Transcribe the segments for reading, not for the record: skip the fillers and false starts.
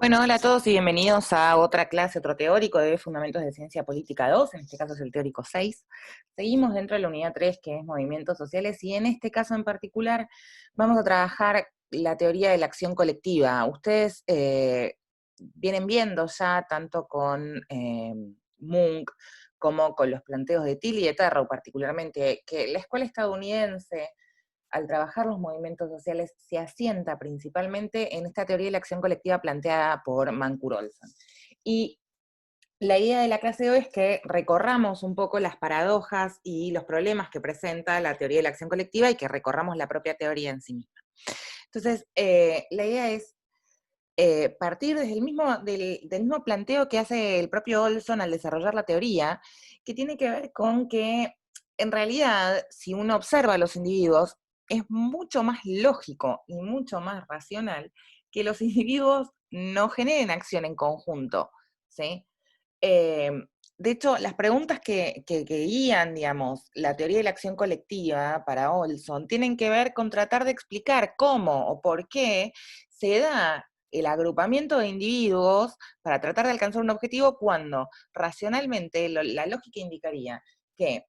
Bueno, hola a todos y bienvenidos a otra clase, otro teórico de Fundamentos de Ciencia Política 2, en este caso es el teórico 6. Seguimos dentro de la unidad 3, que es Movimientos Sociales, y en este caso en particular vamos a trabajar la teoría de la acción colectiva. Ustedes vienen viendo ya, tanto con Munk como con los planteos de Till y de Terrau particularmente, que la escuela estadounidense, al trabajar los movimientos sociales, se asienta principalmente en esta teoría de la acción colectiva planteada por Mancur Olson. Y la idea de la clase de hoy es que recorramos un poco las paradojas y los problemas que presenta la teoría de la acción colectiva y que recorramos la propia teoría en sí misma. Entonces, la idea es partir desde del mismo planteo que hace el propio Olson al desarrollar la teoría, que tiene que ver con que, en realidad, si uno observa a los individuos, es mucho más lógico y mucho más racional que los individuos no generen acción en conjunto, ¿sí? Eh, de hecho, las preguntas que guían, digamos, la teoría de la acción colectiva para Olson tienen que ver con tratar de explicar cómo o por qué se da el agrupamiento de individuos para tratar de alcanzar un objetivo cuando racionalmente la lógica indicaría que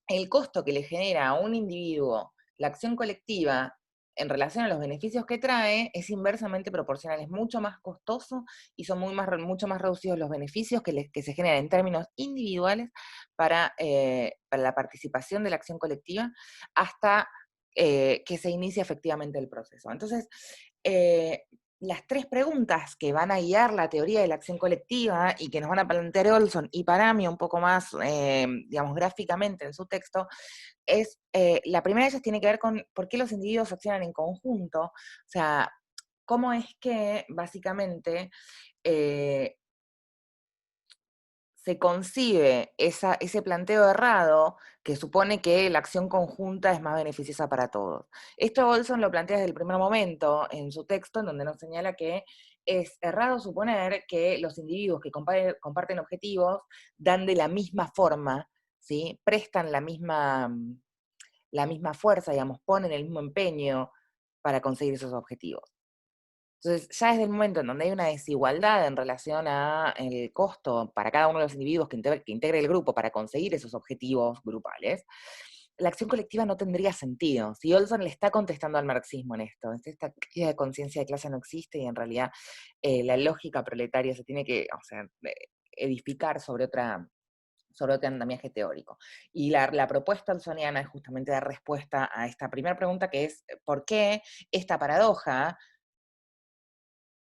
el costo que le genera a un individuo la acción colectiva en relación a los beneficios que trae es inversamente proporcional, es mucho más costoso y son mucho más reducidos los beneficios que se generan en términos individuales para la participación de la acción colectiva hasta que se inicia efectivamente el proceso. Entonces, eh, las tres preguntas que van a guiar la teoría de la acción colectiva y que nos van a plantear Olson y Paramio un poco más, digamos, gráficamente en su texto, la primera de ellas tiene que ver con por qué los individuos accionan en conjunto, o sea, cómo es que básicamente eh, se concibe ese planteo errado que supone que la acción conjunta es más beneficiosa para todos. Esto Olson lo plantea desde el primer momento en su texto, en donde nos señala que es errado suponer que los individuos que comparten objetivos dan de la misma forma, ¿sí? Prestan la misma fuerza, digamos, ponen el mismo empeño para conseguir esos objetivos. Entonces, ya desde el momento en donde hay una desigualdad en relación a el costo para cada uno de los individuos que integre el grupo para conseguir esos objetivos grupales, la acción colectiva no tendría sentido. Si Olson le está contestando al marxismo en esto, esta idea de conciencia de clase no existe y en realidad la lógica proletaria se tiene que, o sea, edificar sobre otro andamiaje teórico. Y la propuesta olsoniana es justamente dar respuesta a esta primera pregunta, que es ¿por qué esta paradoja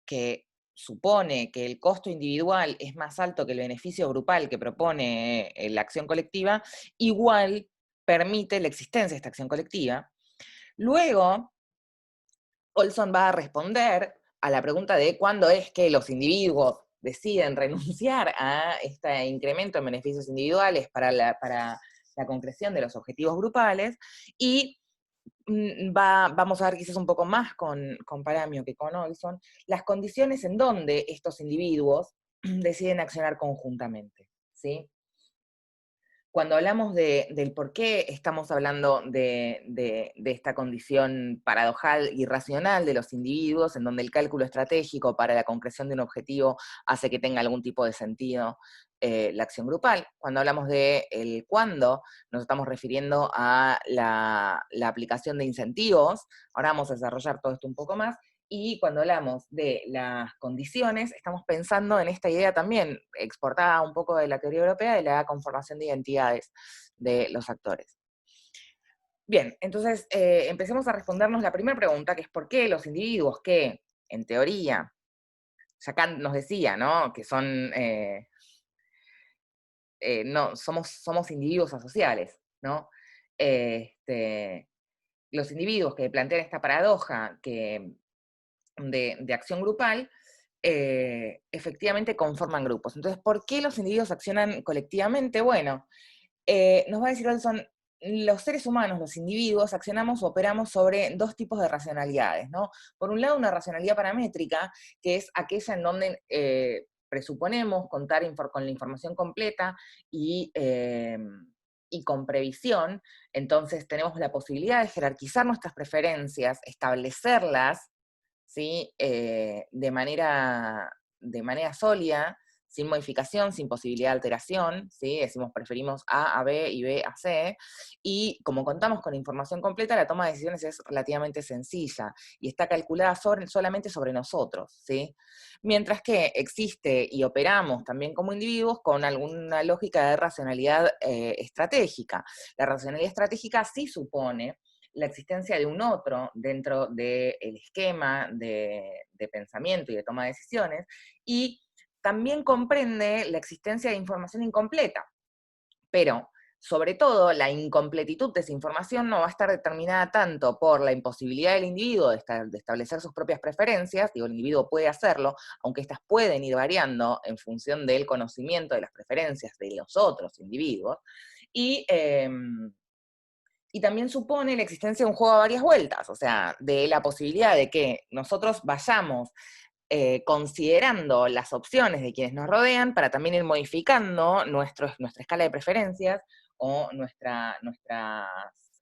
que supone que el costo individual es más alto que el beneficio grupal que propone la acción colectiva, igual permite la existencia de esta acción colectiva? Luego, Olson va a responder a la pregunta de cuándo es que los individuos deciden renunciar a este incremento en beneficios individuales para la concreción de los objetivos grupales, y vamos a ver quizás un poco más con Paramio que con Olson, las condiciones en donde estos individuos deciden accionar conjuntamente, ¿sí? Cuando hablamos del por qué estamos hablando de esta condición paradojal y racional de los individuos, en donde el cálculo estratégico para la concreción de un objetivo hace que tenga algún tipo de sentido la acción grupal. Cuando hablamos de el cuándo, nos estamos refiriendo a la aplicación de incentivos. Ahora vamos a desarrollar todo esto un poco más. Y cuando hablamos de las condiciones, estamos pensando en esta idea también, exportada un poco de la teoría europea, de la conformación de identidades de los actores. Bien, entonces empecemos a respondernos la primera pregunta, que es ¿por qué los individuos que, en teoría, ya Kant nos decía, ¿no?, que son, no, somos individuos asociales, ¿no? Este, los individuos que plantean esta paradoja de acción grupal, efectivamente conforman grupos. Entonces, ¿por qué los individuos accionan colectivamente? Bueno, nos va a decir Olson, los seres humanos, los individuos, accionamos o operamos sobre dos tipos de racionalidades, ¿no? Por un lado, una racionalidad paramétrica, que es aquella en donde presuponemos contar con la información completa y con previsión. Entonces tenemos la posibilidad de jerarquizar nuestras preferencias, establecerlas ¿sí? De manera sólida, sin modificación, sin posibilidad de alteración, ¿sí? Decimos preferimos A a B y B a C, y como contamos con información completa, la toma de decisiones es relativamente sencilla y está calculada solamente sobre nosotros, ¿sí? Mientras que existe y operamos también como individuos con alguna lógica de racionalidad estratégica. La racionalidad estratégica sí supone la existencia de un otro dentro del esquema de pensamiento y de toma de decisiones, y también comprende la existencia de información incompleta, pero sobre todo la incompletitud de esa información no va a estar determinada tanto por la imposibilidad del individuo de establecer sus propias preferencias, digo, el individuo puede hacerlo, aunque éstas pueden ir variando en función del conocimiento de las preferencias de los otros individuos, y y también supone la existencia de un juego a varias vueltas, o sea, de la posibilidad de que nosotros vayamos considerando las opciones de quienes nos rodean para también ir modificando nuestra escala de preferencias o nuestras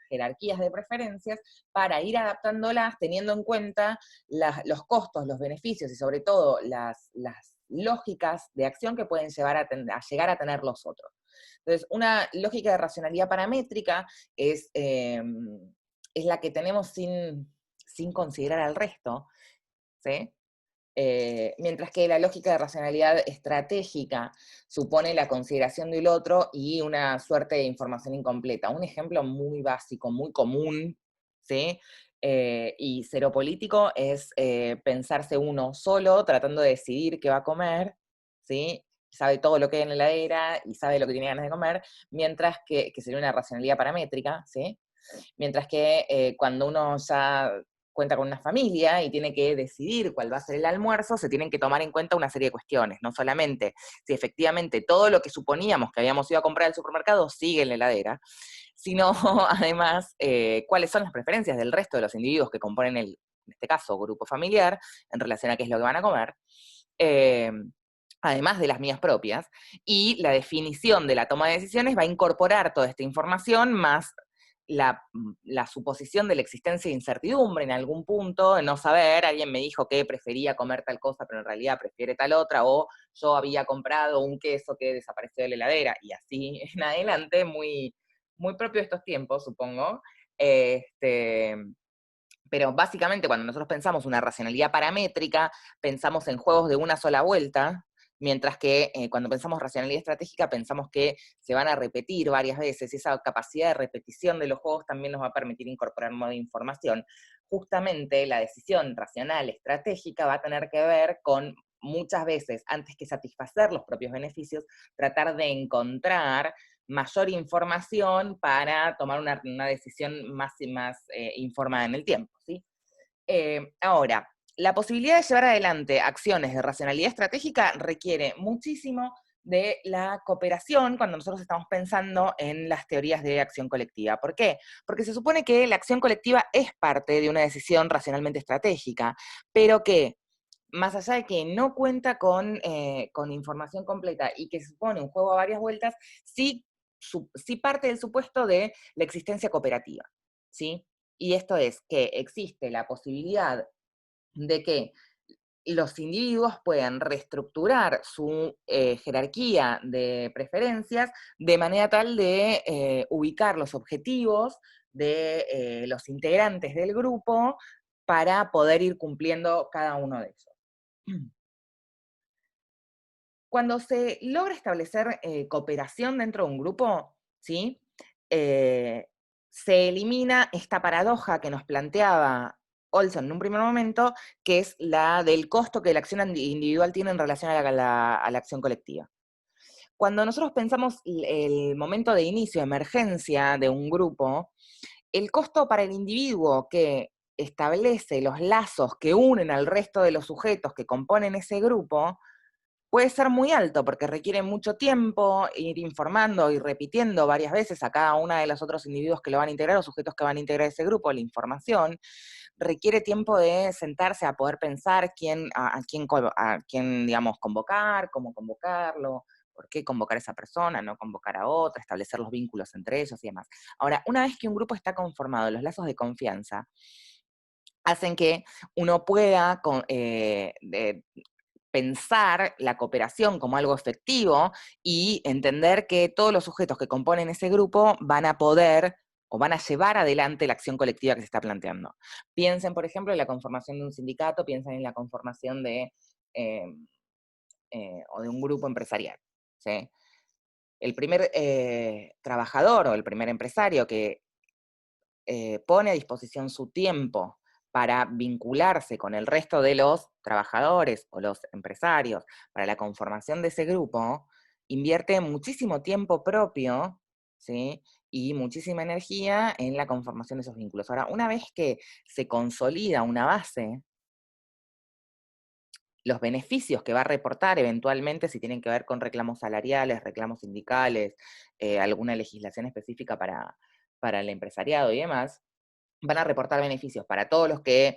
jerarquías de preferencias para ir adaptándolas teniendo en cuenta los costos, los beneficios y sobre todo las lógicas de acción que pueden a llegar a tener los otros. Entonces, una lógica de racionalidad paramétrica es la que tenemos sin considerar al resto, ¿sí? Mientras que la lógica de racionalidad estratégica supone la consideración del otro y una suerte de información incompleta. Un ejemplo muy básico, muy común, ¿sí? Y cero político es pensarse uno solo tratando de decidir qué va a comer, ¿sí? Sabe todo lo que hay en la heladera y sabe lo que tiene ganas de comer, mientras que sería una racionalidad paramétrica, ¿sí? Mientras que cuando uno ya cuenta con una familia y tiene que decidir cuál va a ser el almuerzo, se tienen que tomar en cuenta una serie de cuestiones, no solamente si efectivamente todo lo que suponíamos que habíamos ido a comprar al supermercado sigue en la heladera, sino además cuáles son las preferencias del resto de los individuos que componen en este caso, grupo familiar, en relación a qué es lo que van a comer. Eh, además de las mías propias, y la definición de la toma de decisiones va a incorporar toda esta información más la suposición de la existencia de incertidumbre en algún punto, de no saber, alguien me dijo que prefería comer tal cosa, pero en realidad prefiere tal otra, o yo había comprado un queso que desapareció de la heladera, y así en adelante, muy propio de estos tiempos, supongo. Este, pero básicamente cuando nosotros pensamos una racionalidad paramétrica, pensamos en juegos de una sola vuelta, mientras que cuando pensamos racionalidad estratégica pensamos que se van a repetir varias veces, y esa capacidad de repetición de los juegos también nos va a permitir incorporar nueva información. Justamente la decisión racional estratégica va a tener que ver con muchas veces, antes que satisfacer los propios beneficios, tratar de encontrar mayor información para tomar una decisión más informada en el tiempo, ¿sí? Ahora, la posibilidad de llevar adelante acciones de racionalidad estratégica requiere muchísimo de la cooperación cuando nosotros estamos pensando en las teorías de acción colectiva. ¿Por qué? Porque se supone que la acción colectiva es parte de una decisión racionalmente estratégica, pero que más allá de que no cuenta con información completa y que supone un juego a varias vueltas, sí parte del supuesto de la existencia cooperativa, ¿sí? Y esto es que existe la posibilidad de que los individuos puedan reestructurar su jerarquía de preferencias de manera tal de ubicar los objetivos de los integrantes del grupo para poder ir cumpliendo cada uno de ellos. Cuando se logra establecer cooperación dentro de un grupo, ¿sí? Eh, se elimina esta paradoja que nos planteaba Olson en un primer momento, que es la del costo que la acción individual tiene en relación a la acción colectiva. Cuando nosotros pensamos el momento de inicio, de emergencia de un grupo, el costo para el individuo que establece los lazos que unen al resto de los sujetos que componen ese grupo, puede ser muy alto porque requiere mucho tiempo ir informando y repitiendo varias veces a cada uno de los otros individuos que lo van a integrar, o sujetos que van a integrar ese grupo, la información. Requiere tiempo de sentarse a poder pensar a quién, digamos, convocar, cómo convocarlo, por qué convocar a esa persona, no convocar a otra, establecer los vínculos entre ellos y demás. Ahora, una vez que un grupo está conformado, los lazos de confianza, hacen que uno pueda pensar la cooperación como algo efectivo y entender que todos los sujetos que componen ese grupo van a poder o van a llevar adelante la acción colectiva que se está planteando. Piensen, por ejemplo, en la conformación de un sindicato, piensen en la conformación eh, o de un grupo empresarial. ¿Sí? El primer trabajador o el primer empresario que pone a disposición su tiempo para vincularse con el resto de los trabajadores o los empresarios para la conformación de ese grupo, invierte muchísimo tiempo propio, ¿sí? Y muchísima energía en la conformación de esos vínculos. Ahora, una vez que se consolida una base, los beneficios que va a reportar eventualmente, si tienen que ver con reclamos salariales, reclamos sindicales, alguna legislación específica para el empresariado y demás, van a reportar beneficios para todos los que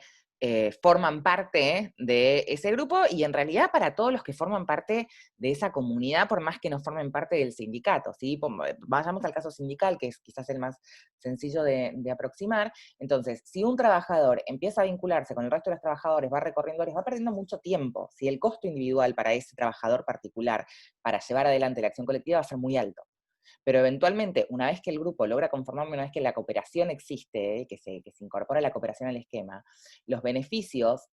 forman parte de ese grupo y en realidad para todos los que forman parte de esa comunidad, por más que no formen parte del sindicato. ¿Sí? Vayamos al caso sindical, que es quizás el más sencillo de aproximar. Entonces, si un trabajador empieza a vincularse con el resto de los trabajadores, va recorriendo áreas, va perdiendo mucho tiempo. Si el costo individual para ese trabajador particular para llevar adelante la acción colectiva va a ser muy alto. Pero eventualmente, una vez que el grupo logra conformarme, una vez que la cooperación existe, que se incorpora la cooperación al esquema, los beneficios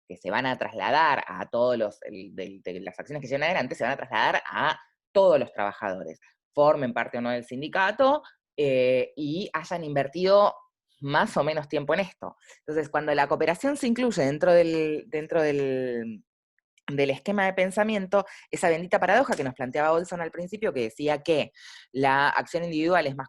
que se van a trasladar a todos de las acciones que llevan adelante, se van a trasladar a todos los trabajadores, formen parte o no del sindicato, y hayan invertido más o menos tiempo en esto. Entonces, cuando la cooperación se incluye dentro del esquema de pensamiento, esa bendita paradoja que nos planteaba Olson al principio, que decía que la acción individual es más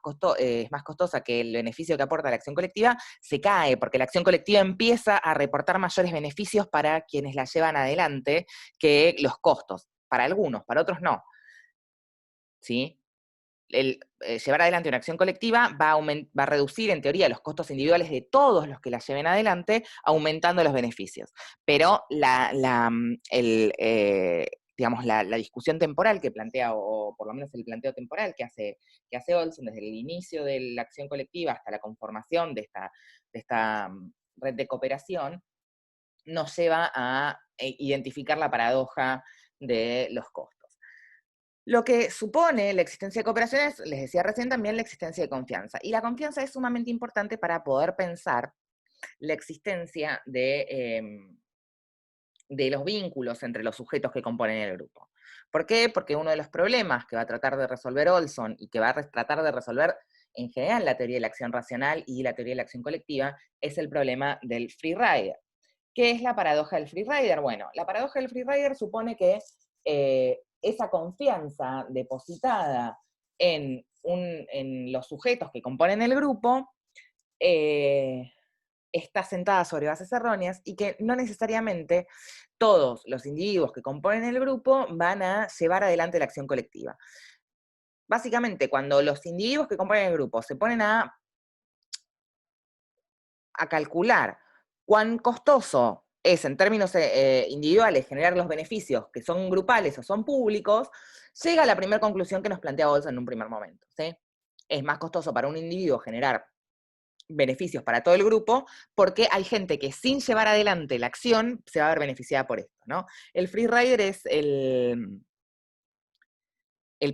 costosa que el beneficio que aporta la acción colectiva, se cae, porque la acción colectiva empieza a reportar mayores beneficios para quienes la llevan adelante que los costos, para algunos, para otros no. ¿Sí? Llevar adelante una acción colectiva va a reducir, en teoría, los costos individuales de todos los que la lleven adelante, aumentando los beneficios. Pero digamos, la discusión temporal que plantea, o por lo menos el planteo temporal que hace Olson desde el inicio de la acción colectiva hasta la conformación de esta red de cooperación, nos lleva a identificar la paradoja de los costos. Lo que supone la existencia de cooperaciones, les decía recién, también la existencia de confianza. Y la confianza es sumamente importante para poder pensar la existencia de los vínculos entre los sujetos que componen el grupo. ¿Por qué? Porque uno de los problemas que va a tratar de resolver Olson y que va a tratar de resolver en general la teoría de la acción racional y la teoría de la acción colectiva es el problema del freerider. ¿Qué es la paradoja del freerider? Bueno, la paradoja del freerider supone que esa confianza depositada en los sujetos que componen el grupo está sentada sobre bases erróneas y que no necesariamente todos los individuos que componen el grupo van a llevar adelante la acción colectiva. Básicamente, cuando los individuos que componen el grupo se ponen a calcular cuán costoso es en términos individuales generar los beneficios que son grupales o son públicos, llega a la primera conclusión que nos plantea Olson en un primer momento. ¿Sí? Es más costoso para un individuo generar beneficios para todo el grupo, porque hay gente que sin llevar adelante la acción se va a ver beneficiada por esto, ¿no? El freerider es el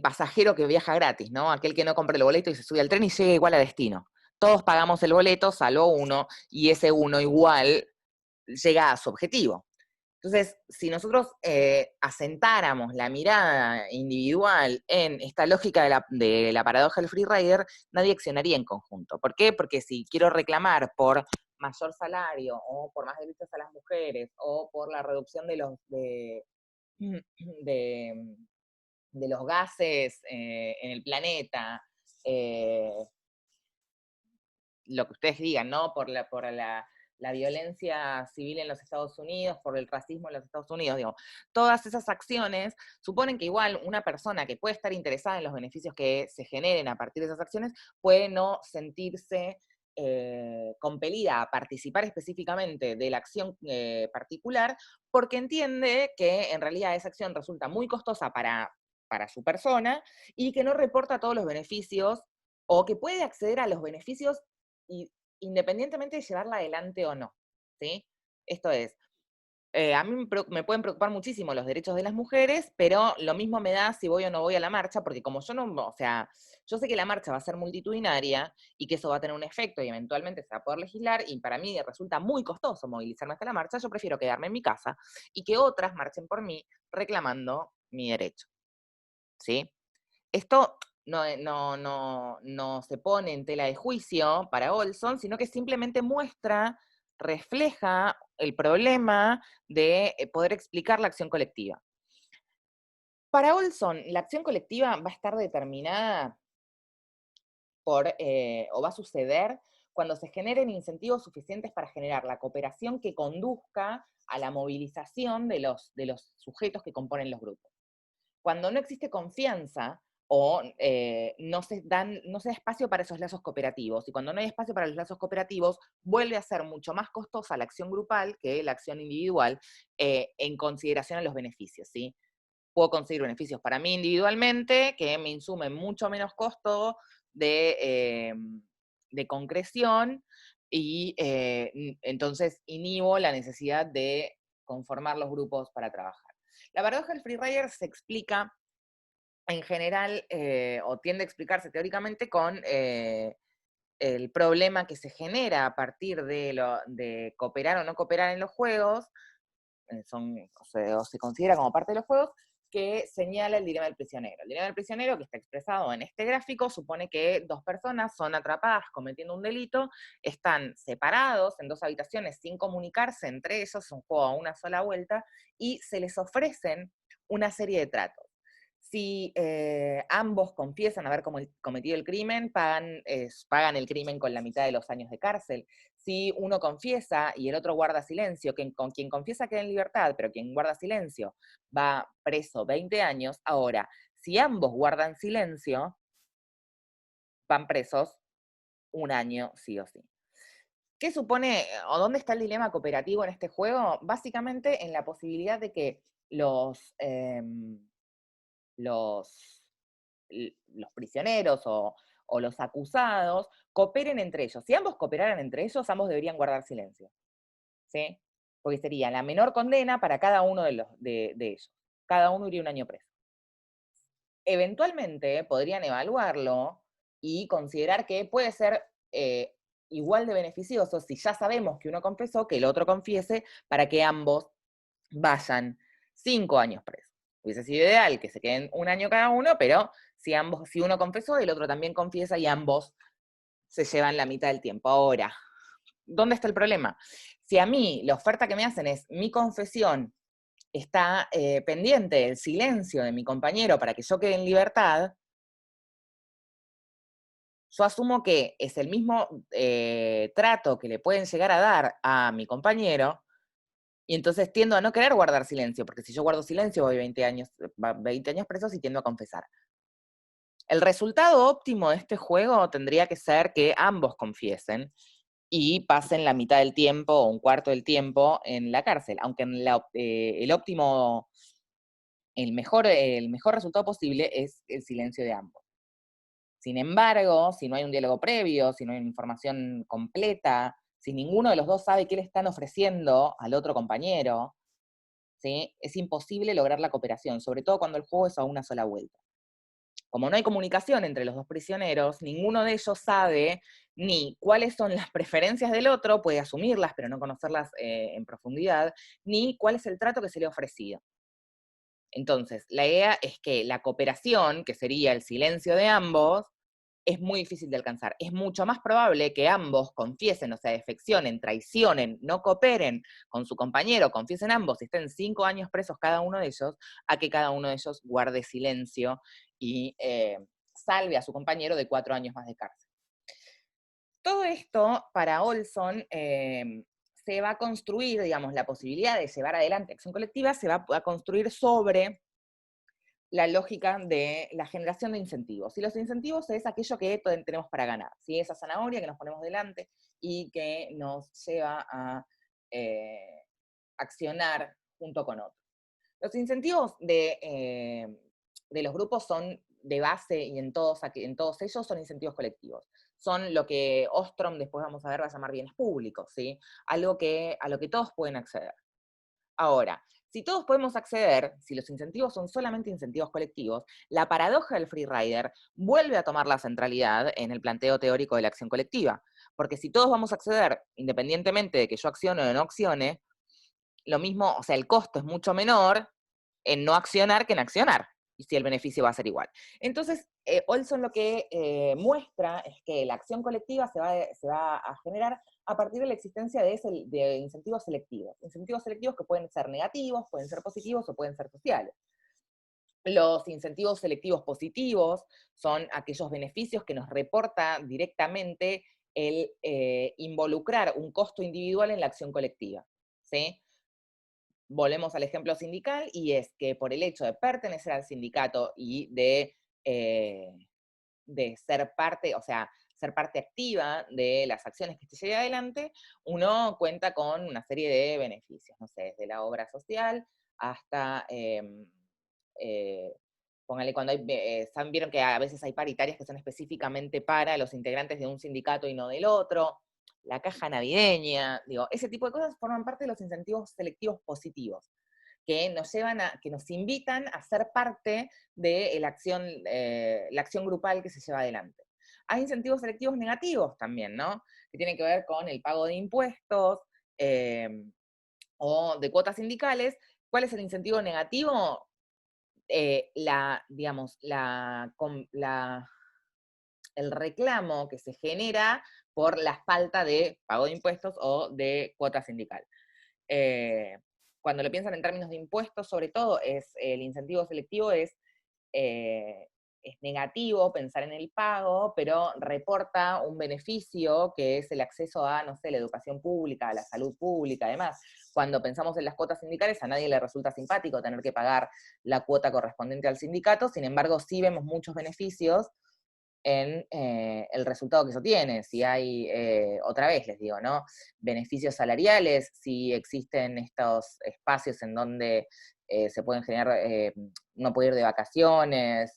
pasajero que viaja gratis, ¿no? Aquel que no compra el boleto y se sube al tren y llega igual a destino. Todos pagamos el boleto, salvo uno, y ese uno igual llega a su objetivo. Entonces, si nosotros asentáramos la mirada individual en esta lógica de la paradoja del freerider, nadie accionaría en conjunto. ¿Por qué? Porque si quiero reclamar por mayor salario, o por más derechos a las mujeres, o por la reducción de, de los gases en el planeta, eh, lo que ustedes digan, ¿no? Por la violencia civil en los Estados Unidos, por el racismo en los Estados Unidos, digo, todas esas acciones suponen que igual una persona que puede estar interesada en los beneficios que se generen a partir de esas acciones puede no sentirse compelida a participar específicamente de la acción particular, porque entiende que en realidad esa acción resulta muy costosa para su persona y que no reporta todos los beneficios o que puede acceder a los beneficios y, independientemente de llevarla adelante o no. ¿sí? Esto es, a mí me pueden preocupar muchísimo los derechos de las mujeres, pero lo mismo me da si voy o no voy a la marcha, porque como yo no, o sea, yo sé que la marcha va a ser multitudinaria y que eso va a tener un efecto y eventualmente se va a poder legislar, y para mí resulta muy costoso movilizarme hasta la marcha, yo prefiero quedarme en mi casa y que otras marchen por mí reclamando mi derecho, ¿sí? Esto no se pone en tela de juicio para Olson, sino que simplemente muestra, refleja el problema de poder explicar la acción colectiva. Para Olson, la acción colectiva va a estar determinada o va a suceder cuando se generen incentivos suficientes para generar la cooperación que conduzca a la movilización de los sujetos que componen los grupos. Cuando no existe confianza o no se da espacio para esos lazos cooperativos, y cuando no hay espacio para los lazos cooperativos, vuelve a ser mucho más costosa la acción grupal que la acción individual en consideración a los beneficios, ¿sí? Puedo conseguir beneficios para mí individualmente que me insumen mucho menos costo de concreción y entonces inhibo la necesidad de conformar los grupos para trabajar. La paradoja del freerider se explica en general, o tiende a explicarse teóricamente con el problema que se genera a partir de cooperar o no cooperar en los juegos, o se considera como parte de los juegos, que señala el dilema del prisionero. El dilema del prisionero, que está expresado en este gráfico, supone que dos personas son atrapadas cometiendo un delito, están separados en dos habitaciones sin comunicarse entre ellos, es un juego a una sola vuelta, y se les ofrecen una serie de tratos. Si ambos confiesan haber cometido el crimen, pagan el crimen con la mitad de los años de cárcel. Si uno confiesa y el otro guarda silencio, con quien confiesa queda en libertad, pero quien guarda silencio va preso 20 años. Ahora, si ambos guardan silencio, van presos un año sí o sí. ¿Qué supone, o dónde está el dilema cooperativo en este juego? Básicamente en la posibilidad de que los, los prisioneros o los acusados cooperen entre ellos. Si ambos cooperaran entre ellos, ambos deberían guardar silencio, ¿sí? Porque sería la menor condena para cada uno de ellos. Cada uno iría un año preso. Eventualmente podrían evaluarlo y considerar que puede ser igual de beneficioso, si ya sabemos que uno confesó, que el otro confiese, para que ambos vayan 5 años presos. Hubiese sido ideal que se queden un año cada uno, pero si uno confesó, el otro también confiesa y ambos se llevan la mitad del tiempo. Ahora, ¿dónde está el problema? Si a mí la oferta que me hacen es mi confesión está pendiente del silencio de mi compañero para que yo quede en libertad, yo asumo que es el mismo trato que le pueden llegar a dar a mi compañero, y entonces tiendo a no querer guardar silencio, porque si yo guardo silencio voy 20 años presos y tiendo a confesar. El resultado óptimo de este juego tendría que ser que ambos confiesen y pasen la mitad del tiempo o un cuarto del tiempo en la cárcel, aunque el óptimo, el mejor resultado posible es el silencio de ambos. Sin embargo, si no hay un diálogo previo, si no hay una información completa, si ninguno de los dos sabe qué le están ofreciendo al otro compañero, ¿sí? Es imposible lograr la cooperación, sobre todo cuando el juego es a una sola vuelta. Como no hay comunicación entre los dos prisioneros, ninguno de ellos sabe ni cuáles son las preferencias del otro, puede asumirlas, pero no conocerlas en profundidad, ni cuál es el trato que se le ha ofrecido. Entonces, la idea es que la cooperación, que sería el silencio de ambos, es muy difícil de alcanzar. Es mucho más probable que ambos confiesen, o sea, defeccionen, traicionen, no cooperen con su compañero, confiesen ambos y estén 5 años presos cada uno de ellos, a que cada uno de ellos guarde silencio y salve a su compañero de 4 años más de cárcel. Todo esto, para Olson, se va a construir, digamos, la posibilidad de llevar adelante acción colectiva se va a construir sobre la lógica de la generación de incentivos. Y los incentivos es aquello que tenemos para ganar, ¿sí? Esa zanahoria que nos ponemos delante y que nos lleva a accionar junto con otros. Los incentivos de los grupos son de base y en todos ellos son incentivos colectivos. son lo que Ostrom, después vamos a ver, va a llamar bienes públicos, ¿sí? Algo a lo que todos pueden acceder. Ahora, si todos podemos acceder, si los incentivos son solamente incentivos colectivos, la paradoja del free rider vuelve a tomar la centralidad en el planteo teórico de la acción colectiva. Porque si todos vamos a acceder, independientemente de que yo accione o no accione, lo mismo, o sea, el costo es mucho menor en no accionar que en accionar, y si el beneficio va a ser igual. Entonces, Olson lo que muestra es que la acción colectiva se va a generar a partir de la existencia de incentivos selectivos que pueden ser negativos, pueden ser positivos o pueden ser sociales. Los incentivos selectivos positivos son aquellos beneficios que nos reporta directamente el involucrar un costo individual en la acción colectiva, ¿sí? Volvemos al ejemplo sindical, y es que por el hecho de pertenecer al sindicato y de ser parte, o sea, ser parte activa de las acciones que se lleve adelante, uno cuenta con una serie de beneficios, no sé, desde la obra social hasta, póngale, cuando hay, vieron que a veces hay paritarias que son específicamente para los integrantes de un sindicato y no del otro, la caja navideña, digo, ese tipo de cosas forman parte de los incentivos selectivos positivos, que nos llevan que nos invitan a ser parte de la acción grupal que se lleva adelante. Hay incentivos selectivos negativos también, ¿no? Que tienen que ver con el pago de impuestos o de cuotas sindicales. ¿Cuál es el incentivo negativo? Digamos, el reclamo que se genera por la falta de pago de impuestos o de cuota sindical. Cuando lo piensan en términos de impuestos, sobre todo, el incentivo selectivo es negativo pensar en el pago, pero reporta un beneficio que es el acceso a, no sé, la educación pública, a la salud pública, además. Cuando pensamos en las cuotas sindicales, a nadie le resulta simpático tener que pagar la cuota correspondiente al sindicato, sin embargo, sí vemos muchos beneficios en el resultado que eso tiene, si hay, otra vez les digo, ¿no? Beneficios salariales, si existen estos espacios en donde se pueden generar, no puede ir de vacaciones,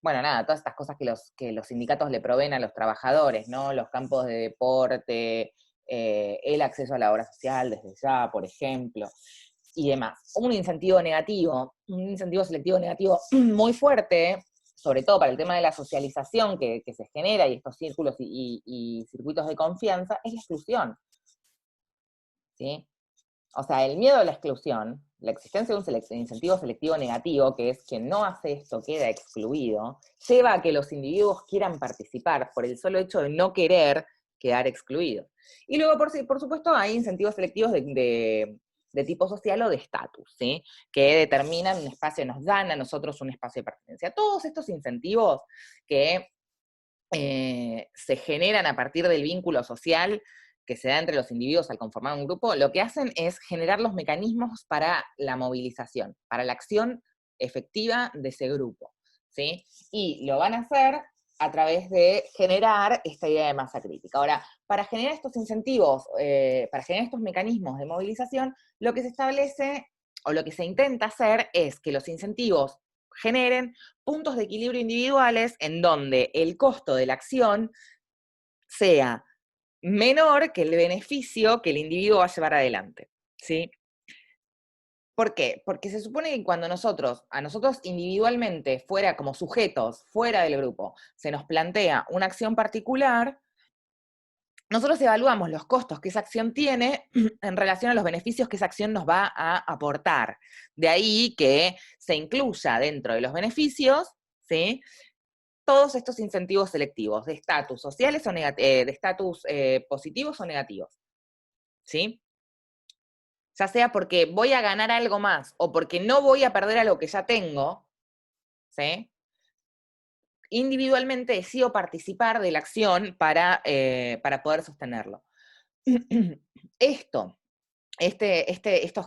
bueno, nada, todas estas cosas que los sindicatos le proveen a los trabajadores, ¿no? Los campos de deporte, el acceso a la obra social desde ya, por ejemplo, y demás. Un incentivo selectivo negativo muy fuerte, sobre todo para el tema de la socialización que se genera y estos círculos y circuitos de confianza, es la exclusión, ¿sí? O sea, el miedo a la exclusión, la existencia de un incentivo selectivo negativo, que es quien no hace esto queda excluido, lleva a que los individuos quieran participar por el solo hecho de no querer quedar excluidos. Y luego, por supuesto, hay incentivos selectivos de tipo social o de estatus, ¿sí? Que determinan un espacio, nos dan a nosotros un espacio de pertenencia. Todos estos incentivos que se generan a partir del vínculo social que se da entre los individuos al conformar un grupo, lo que hacen es generar los mecanismos para la movilización, para la acción efectiva de ese grupo, ¿sí? Y lo van a hacer a través de generar esta idea de masa crítica. Ahora, para generar estos incentivos, para generar estos mecanismos de movilización, lo que se establece o lo que se intenta hacer es que los incentivos generen puntos de equilibrio individuales en donde el costo de la acción sea menor que el beneficio que el individuo va a llevar adelante, ¿sí? ¿Por qué? Porque se supone que cuando a nosotros individualmente, fuera como sujetos, fuera del grupo, se nos plantea una acción particular, nosotros evaluamos los costos que esa acción tiene en relación a los beneficios que esa acción nos va a aportar. De ahí que se incluya dentro de los beneficios, ¿sí?, todos estos incentivos selectivos de estatus sociales o de estatus positivos o negativos, ¿sí? Ya sea porque voy a ganar algo más o porque no voy a perder algo que ya tengo, ¿sí? Individualmente decido participar de la acción para poder sostenerlo. Estos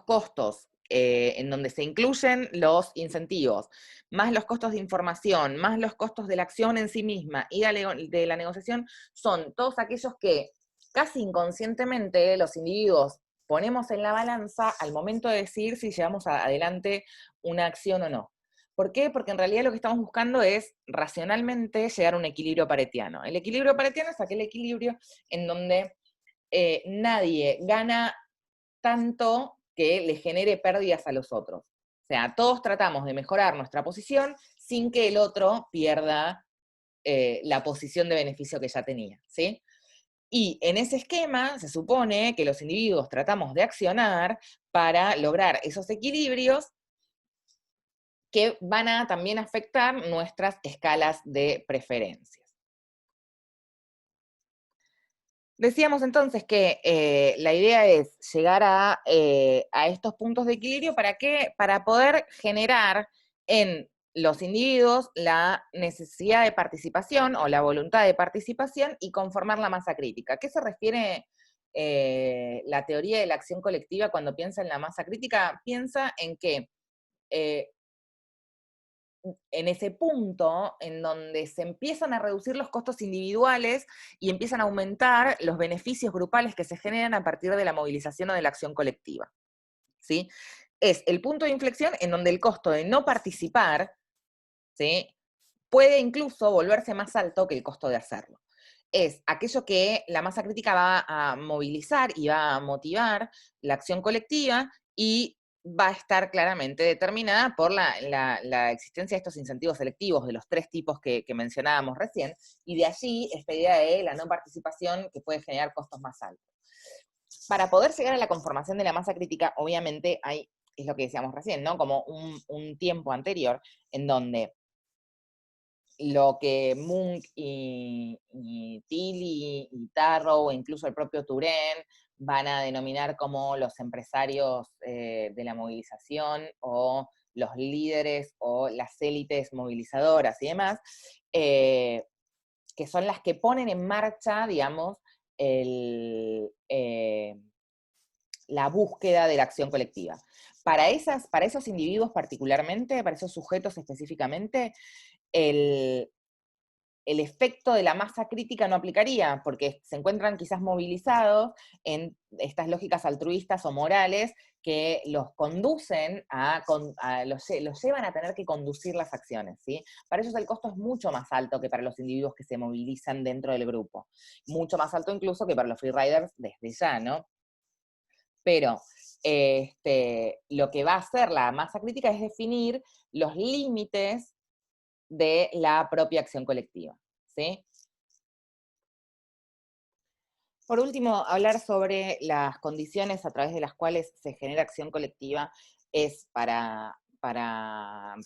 costos en donde se incluyen los incentivos, más los costos de información, más los costos de la acción en sí misma y de la negociación, son todos aquellos que casi inconscientemente los individuos ponemos en la balanza al momento de decidir si llevamos adelante una acción o no. ¿Por qué? Porque en realidad lo que estamos buscando es racionalmente llegar a un equilibrio paretiano. El equilibrio paretiano es aquel equilibrio en donde nadie gana tanto que le genere pérdidas a los otros. O sea, todos tratamos de mejorar nuestra posición sin que el otro pierda la posición de beneficio que ya tenía, ¿sí? Y en ese esquema se supone que los individuos tratamos de accionar para lograr esos equilibrios que van a también afectar nuestras escalas de preferencias. Decíamos entonces que la idea es llegar a estos puntos de equilibrio. ¿Para qué? Para poder generar en los individuos la necesidad de participación o la voluntad de participación y conformar la masa crítica. ¿A qué se refiere la teoría de la acción colectiva cuando piensa en la masa crítica? Piensa en que en ese punto en donde se empiezan a reducir los costos individuales y empiezan a aumentar los beneficios grupales que se generan a partir de la movilización o de la acción colectiva, ¿sí? Es el punto de inflexión en donde el costo de no participar, ¿sí?, puede incluso volverse más alto que el costo de hacerlo. Es aquello que la masa crítica va a movilizar y va a motivar la acción colectiva y va a estar claramente determinada por la existencia de estos incentivos selectivos de los tres tipos que mencionábamos recién, y de allí esta idea de la no participación que puede generar costos más altos. Para poder llegar a la conformación de la masa crítica, obviamente hay, es lo que decíamos recién, ¿no? Como un tiempo anterior en donde lo que Munk y Tilly y Tarrow, e incluso el propio Turén, van a denominar como los empresarios de la movilización, o los líderes, o las élites movilizadoras y demás, que son las que ponen en marcha, digamos, la búsqueda de la acción colectiva. Para esos individuos particularmente, para esos sujetos específicamente, el, el efecto de la masa crítica no aplicaría, porque se encuentran quizás movilizados en estas lógicas altruistas o morales que los conducen los llevan a tener que conducir las acciones, ¿sí? Para ellos el costo es mucho más alto que para los individuos que se movilizan dentro del grupo. Mucho más alto incluso que para los freeriders desde ya, ¿no? Pero lo que va a hacer la masa crítica es definir los límites de la propia acción colectiva, ¿sí? Por último, hablar sobre las condiciones a través de las cuales se genera acción colectiva es, para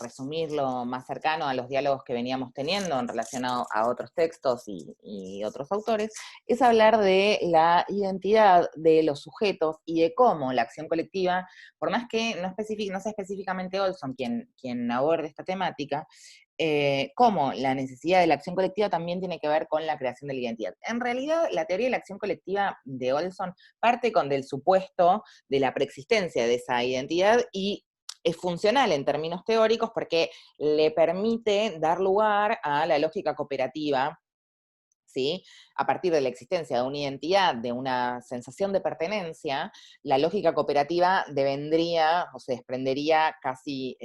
resumirlo más cercano a los diálogos que veníamos teniendo en relación a otros textos y otros autores, es hablar de la identidad de los sujetos y de cómo la acción colectiva, por más que no sea específicamente Olson quien aborde esta temática, cómo la necesidad de la acción colectiva también tiene que ver con la creación de la identidad. En realidad, la teoría de la acción colectiva de Olson parte del supuesto de la preexistencia de esa identidad y es funcional en términos teóricos porque le permite dar lugar a la lógica cooperativa, ¿sí? A partir de la existencia de una identidad, de una sensación de pertenencia, la lógica cooperativa devendría o se desprendería casi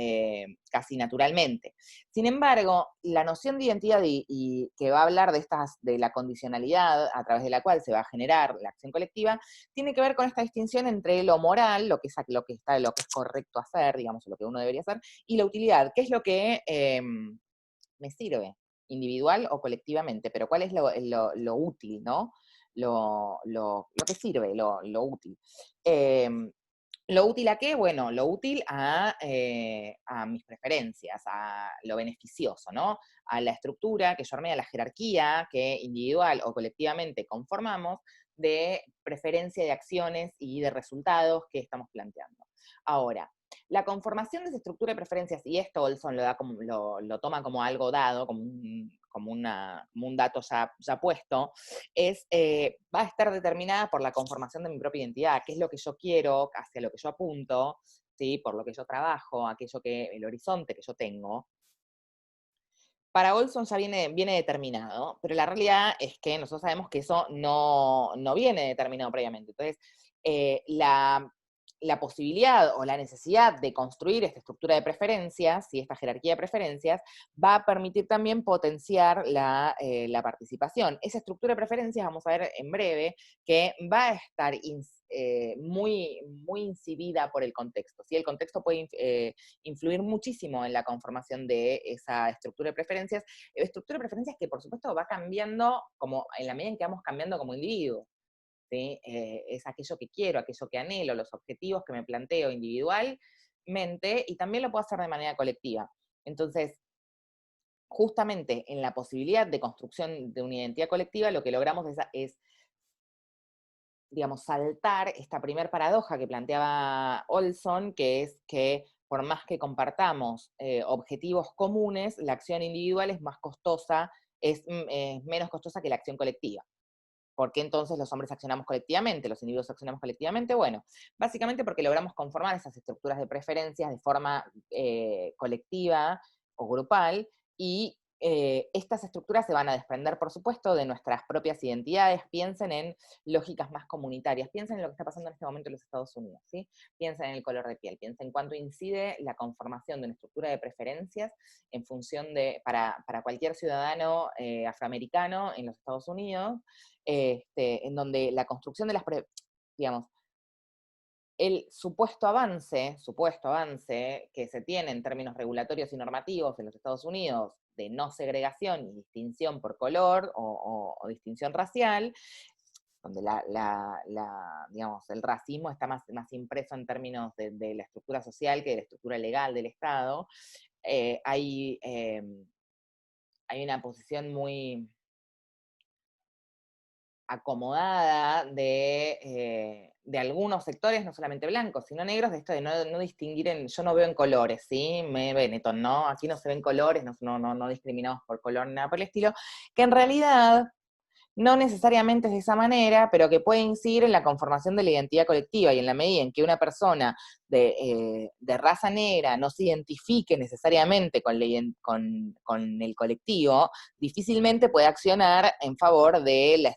naturalmente. Sin embargo, la noción de identidad y que va a hablar de la condicionalidad a través de la cual se va a generar la acción colectiva, tiene que ver con esta distinción entre lo moral, lo que es correcto hacer, digamos, lo que uno debería hacer, y la utilidad, que es lo que me sirve, individual o colectivamente, pero cuál es lo útil, ¿no? Lo que sirve, lo útil. ¿Lo útil a qué? Bueno, lo útil a mis preferencias, a lo beneficioso, ¿no? A la estructura que yo armé, a la jerarquía que individual o colectivamente conformamos de preferencia de acciones y de resultados que estamos planteando. Ahora, la conformación de esa estructura de preferencias, y esto Olson lo toma como algo dado, como un dato ya puesto, va a estar determinada por la conformación de mi propia identidad, qué es lo que yo quiero, hacia lo que yo apunto, ¿sí? Por lo que yo trabajo, el horizonte que yo tengo. Para Olson ya viene determinado, pero la realidad es que nosotros sabemos que eso no viene determinado previamente. Entonces, la posibilidad o la necesidad de construir esta estructura de preferencias y esta jerarquía de preferencias va a permitir también potenciar la participación. Esa estructura de preferencias, vamos a ver en breve, que va a estar muy, muy incidida por el contexto. ¿Sí? El contexto puede influir muchísimo en la conformación de esa estructura de preferencias que por supuesto va cambiando como en la medida en que vamos cambiando como individuos. ¿Sí? Es aquello que quiero, aquello que anhelo, los objetivos que me planteo individualmente, y también lo puedo hacer de manera colectiva. Entonces, justamente en la posibilidad de construcción de una identidad colectiva, lo que logramos es digamos, saltar esta primer paradoja que planteaba Olson, que es que por más que compartamos objetivos comunes, la acción individual es más costosa, es menos costosa que la acción colectiva. ¿Por qué entonces los hombres accionamos colectivamente, los individuos accionamos colectivamente? Bueno, básicamente porque logramos conformar esas estructuras de preferencias de forma colectiva o grupal, y estas estructuras se van a desprender, por supuesto, de nuestras propias identidades. Piensen en lógicas más comunitarias, piensen en lo que está pasando en este momento en los Estados Unidos, ¿sí? Piensen en el color de piel, piensen en cuánto incide la conformación de una estructura de preferencias en función de, para cualquier ciudadano afroamericano en los Estados Unidos, en donde la construcción de digamos, el supuesto avance que se tiene en términos regulatorios y normativos en los Estados Unidos de no segregación y distinción por color o distinción racial, donde digamos, el racismo está más impreso en términos de la estructura social que de la estructura legal del Estado, hay una posición muy acomodada de algunos sectores, no solamente blancos, sino negros, de esto de no distinguir yo no veo en colores, ¿sí? Benetton, ¿no? Aquí no se ven colores, no discriminamos por color, nada por el estilo, que en realidad no necesariamente es de esa manera, pero que puede incidir en la conformación de la identidad colectiva, y en la medida en que una persona de raza negra no se identifique necesariamente con el colectivo, difícilmente puede accionar en favor de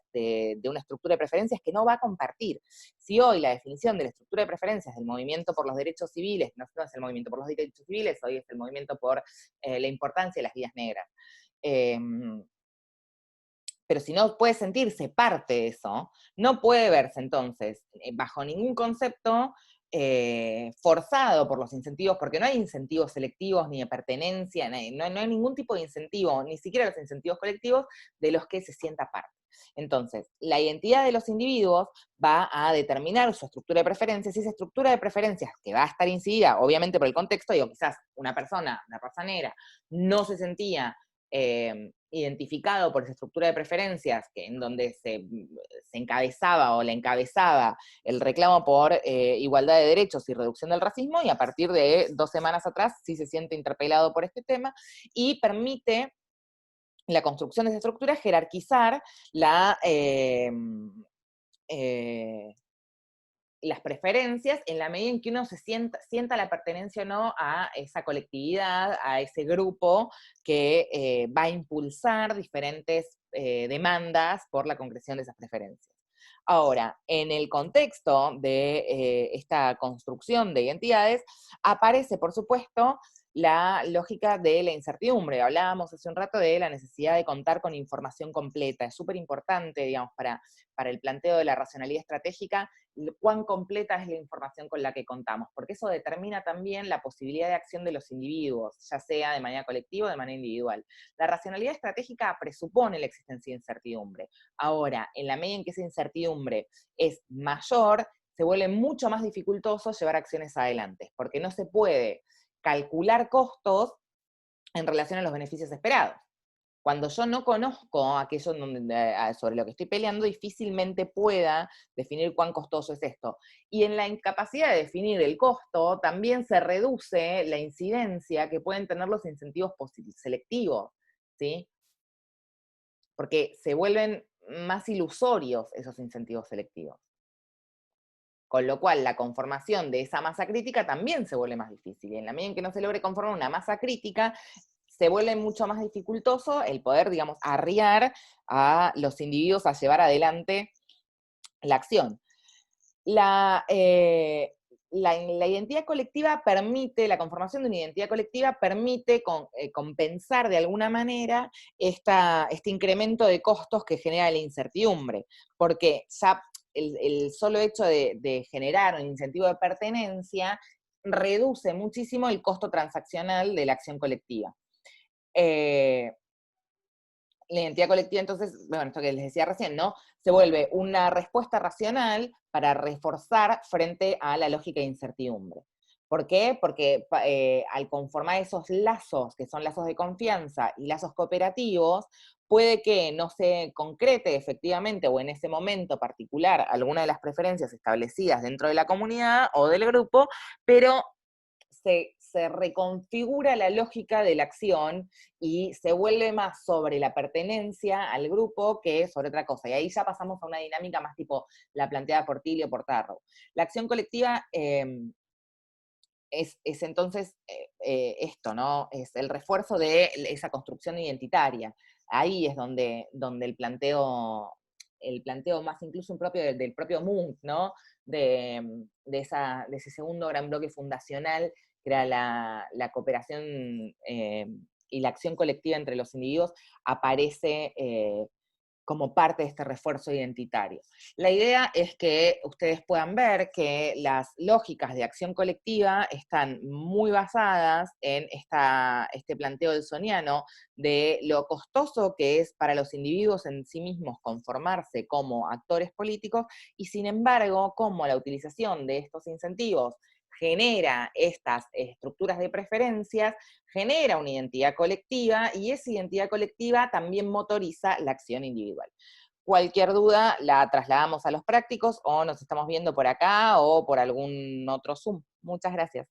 una estructura de preferencias que no va a compartir. Si hoy la definición de la estructura de preferencias del movimiento por los derechos civiles no es el movimiento por los derechos civiles, hoy es el movimiento por la importancia de las vidas negras, pero si no puede sentirse parte de eso, no puede verse entonces bajo ningún concepto forzado por los incentivos, porque no hay incentivos selectivos ni de pertenencia, no hay ningún tipo de incentivo, ni siquiera los incentivos colectivos, de los que se sienta parte. Entonces, la identidad de los individuos va a determinar su estructura de preferencias, y esa estructura de preferencias que va a estar incidida, obviamente por el contexto, digo, quizás una persona de raza negra no se sentía identificado por esa estructura de preferencias, en donde se encabezaba o le encabezaba el reclamo por igualdad de derechos y reducción del racismo, y a partir de 2 semanas atrás sí se siente interpelado por este tema, y permite la construcción de esa estructura jerarquizar las preferencias en la medida en que uno sienta la pertenencia o no a esa colectividad, a ese grupo que va a impulsar diferentes demandas por la concreción de esas preferencias. Ahora, en el contexto de esta construcción de identidades, aparece, por supuesto, la lógica de la incertidumbre. Hablábamos hace un rato de la necesidad de contar con información completa. Es súper importante, digamos, para el planteo de la racionalidad estratégica, cuán completa es la información con la que contamos, porque eso determina también la posibilidad de acción de los individuos, ya sea de manera colectiva o de manera individual. La racionalidad estratégica presupone la existencia de incertidumbre. Ahora, en la medida en que esa incertidumbre es mayor, se vuelve mucho más dificultoso llevar acciones adelante, porque no se puede calcular costos en relación a los beneficios esperados. Cuando yo no conozco aquello sobre lo que estoy peleando, difícilmente pueda definir cuán costoso es esto. Y en la incapacidad de definir el costo, también se reduce la incidencia que pueden tener los incentivos selectivos, ¿sí? Porque se vuelven más ilusorios esos incentivos selectivos. Con lo cual, la conformación de esa masa crítica también se vuelve más difícil. Y en la medida en que no se logre conformar una masa crítica, se vuelve mucho más dificultoso el poder, digamos, arriar a los individuos a llevar adelante la acción. la identidad colectiva permite, la conformación de una identidad colectiva permite compensar de alguna manera este incremento de costos que genera la incertidumbre, porque ya el solo hecho de generar un incentivo de pertenencia reduce muchísimo el costo transaccional de la acción colectiva. La identidad colectiva, entonces, bueno, esto que les decía recién, ¿no? Se vuelve una respuesta racional para reforzar frente a la lógica de incertidumbre. ¿Por qué? Porque al conformar esos lazos, que son lazos de confianza y lazos cooperativos, puede que no se concrete efectivamente o en ese momento particular alguna de las preferencias establecidas dentro de la comunidad o del grupo, pero se reconfigura la lógica de la acción y se vuelve más sobre la pertenencia al grupo que sobre otra cosa. Y ahí ya pasamos a una dinámica más tipo la planteada por Tilly o por Tarrow. La acción colectiva es entonces esto, ¿no? Es el refuerzo de esa construcción identitaria. Ahí es donde el planteo más incluso propio del propio Munch, ¿no? De ese segundo gran bloque fundacional, que era la cooperación y la acción colectiva entre los individuos, aparece como parte de este refuerzo identitario. La idea es que ustedes puedan ver que las lógicas de acción colectiva están muy basadas en este planteo delsoniano de lo costoso que es para los individuos en sí mismos conformarse como actores políticos, y sin embargo, cómo la utilización de estos incentivos genera estas estructuras de preferencias, genera una identidad colectiva, y esa identidad colectiva también motoriza la acción individual. Cualquier duda la trasladamos a los prácticos o nos estamos viendo por acá o por algún otro Zoom. Muchas gracias.